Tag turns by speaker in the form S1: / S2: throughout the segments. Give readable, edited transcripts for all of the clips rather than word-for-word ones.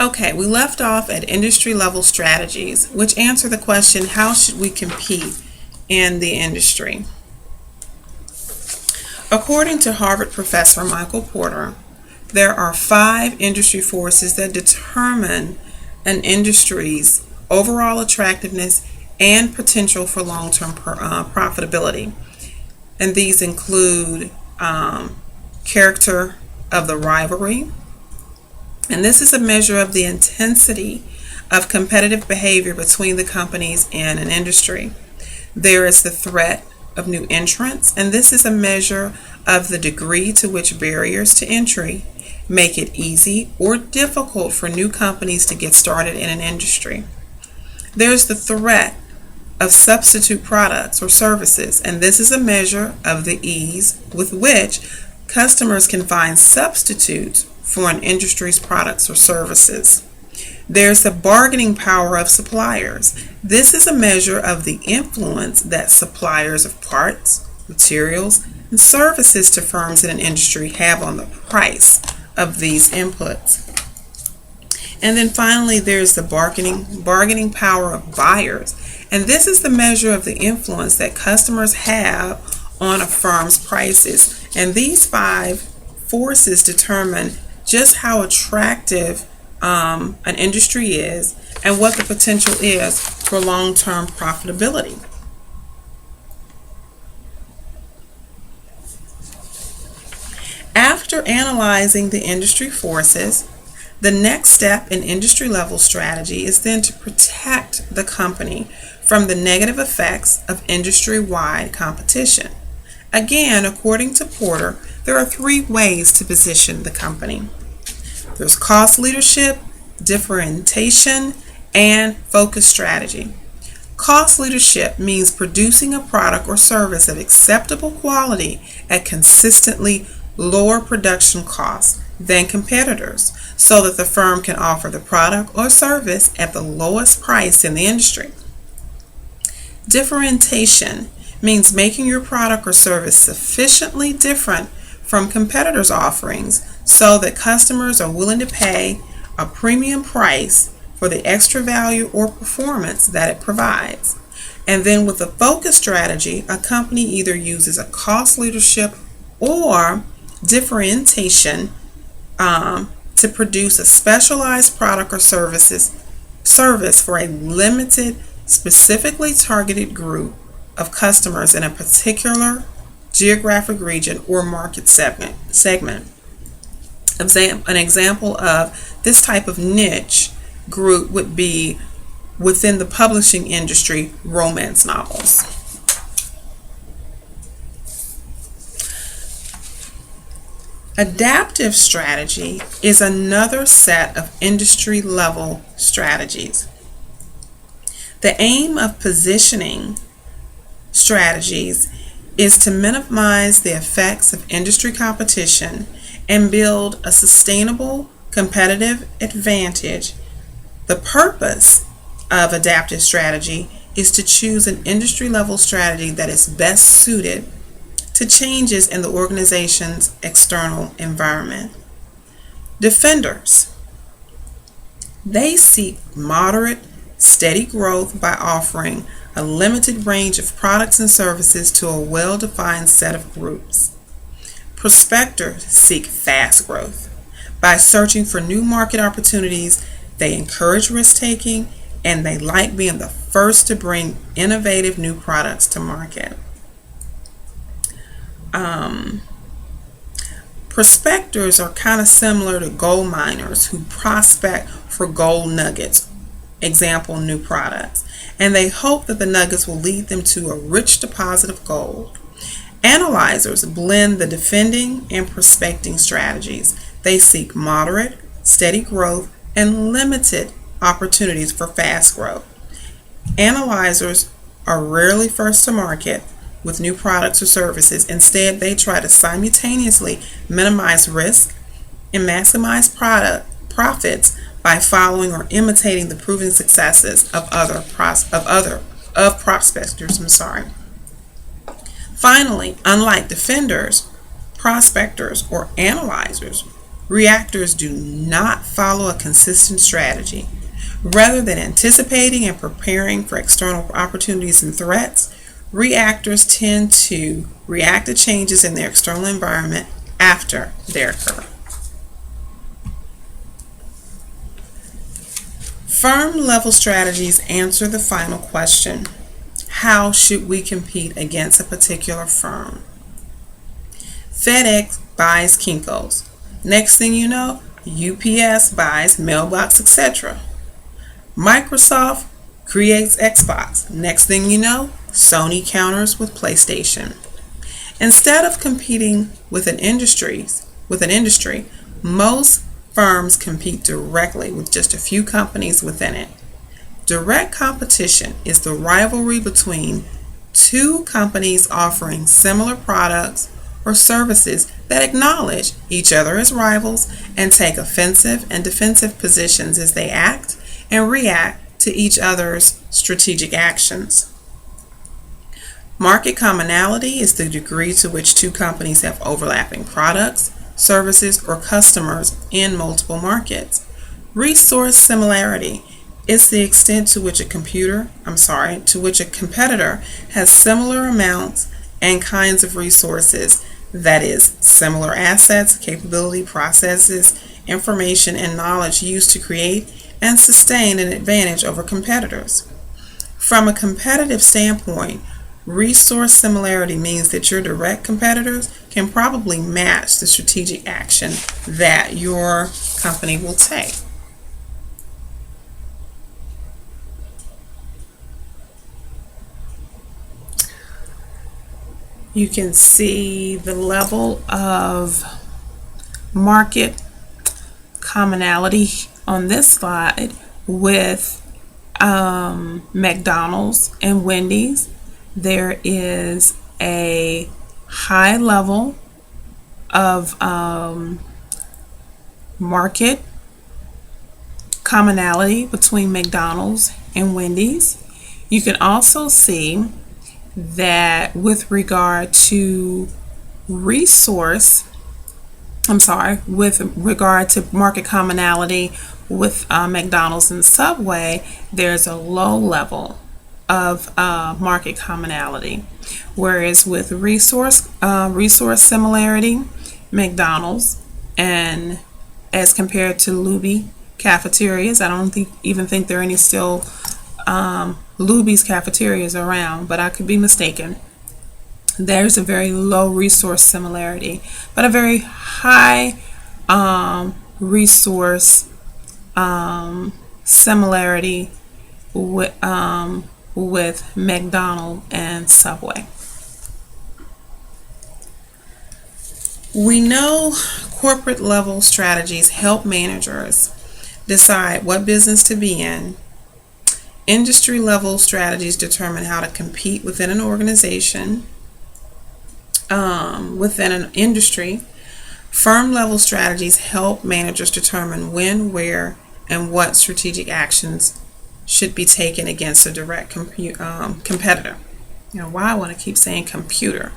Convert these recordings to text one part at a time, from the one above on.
S1: Okay, we left off at industry level strategies, which answer the question, how should we compete in the industry? According to Harvard professor Michael Porter, there are 5 industry forces that determine an industry's overall attractiveness and potential for long-term profitability. And these include character of the rivalry, and this is a measure of the intensity of competitive behavior between the companies in an industry. There is the threat of new entrants, and this is a measure of the degree to which barriers to entry make it easy or difficult for new companies to get started in an industry. There's the threat of substitute products or services, and this is a measure of the ease with which customers can find substitutes for an industry's products or services. There's the bargaining power of suppliers. This is a measure of the influence that suppliers of parts, materials, and services to firms in an industry have on the price of these inputs. And then finally, there's the bargaining power of buyers. And this is the measure of the influence that customers have on a firm's prices. And these 5 forces determine just how attractive an industry is and what the potential is for long-term profitability. After analyzing the industry forces, the next step in industry level strategy is then to protect the company from the negative effects of industry-wide competition. Again, according to Porter, there are 3 ways to position the company. There's cost leadership, differentiation, and focus strategy. Cost leadership means producing a product or service of acceptable quality at consistently lower production costs than competitors, so that the firm can offer the product or service at the lowest price in the industry. Differentiation means making your product or service sufficiently different from competitors' offerings so that customers are willing to pay a premium price for the extra value or performance that it provides. And then with a focus strategy, a company either uses a cost leadership or differentiation to produce a specialized product or service for a limited, specifically targeted group of customers in a particular geographic region or market segment. An example of this type of niche group would be within the publishing industry, romance novels. Adaptive strategy is another set of industry level strategies. The aim of positioning strategies is to minimize the effects of industry competition and build a sustainable competitive advantage. The purpose of adaptive strategy is to choose an industry level strategy that is best suited to changes in the organization's external environment. Defenders. They seek moderate, steady growth by offering a limited range of products and services to a well-defined set of groups. Prospectors seek fast growth. By searching for new market opportunities, they encourage risk-taking and they like being the first to bring innovative new products to market. Prospectors are kind of similar to gold miners who prospect for gold nuggets, example, new products, and they hope that the nuggets will lead them to a rich deposit of gold. Analyzers blend the defending and prospecting strategies. They seek moderate, steady growth and limited opportunities for fast growth. Analyzers are rarely first to market with new products or services. Instead, they try to simultaneously minimize risk and maximize profits by following or imitating the proven successes of prospectors. Finally, unlike defenders, prospectors or analyzers Reactors do not follow a consistent strategy. Rather than anticipating and preparing for external opportunities and threats, reactors tend to react to changes in their external environment after they occur. Firm-level strategies answer the final question: how should we compete against a particular firm? FedEx buys Kinko's. Next thing you know, UPS buys Mailbox, etc. Microsoft creates Xbox. Next thing you know, Sony counters with PlayStation. Instead of competing with an industry, most firms compete directly with just a few companies within it. Direct competition is the rivalry between two companies offering similar products or services that acknowledge each other as rivals and take offensive and defensive positions as they act and react to each other's strategic actions. Market commonality is the degree to which two companies have overlapping products, services, or customers in multiple markets. Resource similarity is the extent to which a competitor has similar amounts and kinds of resources, that is, similar assets, capability, processes, information, and knowledge used to create and sustain an advantage over competitors. From a competitive standpoint, resource similarity means that your direct competitors can probably match the strategic action that your company will take. You can see the level of market commonality on this slide with McDonald's and Wendy's. There is a high level of market commonality between McDonald's and Wendy's. You can also see that with regard to with regard to market commonality with McDonald's and Subway, there's a low level of market commonality, whereas with resource similarity, McDonald's and as compared to Luby cafeterias, I don't even think there are any still Luby's cafeterias around, but I could be mistaken. There's a very low resource similarity, but a very high resource similarity with McDonald's and Subway. We know corporate level strategies help managers decide what business to be in. Industry level strategies determine how to compete within an organization, within an industry. Firm level strategies help managers determine when, where, and what strategic actions should be taken against a direct competitor. Why I want to keep saying competitor.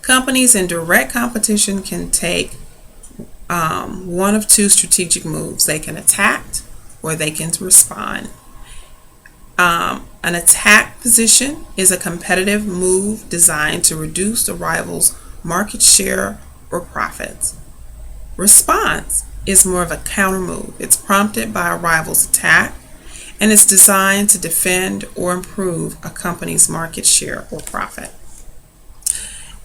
S1: Companies in direct competition can take one of two strategic moves. They can attack or they can respond. An attack position is a competitive move designed to reduce the rival's market share or profits. Response is more of a counter move. It's prompted by a rival's attack and it's designed to defend or improve a company's market share or profit.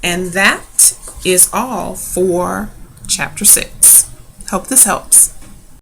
S1: And that is all for Chapter 6. Hope this helps.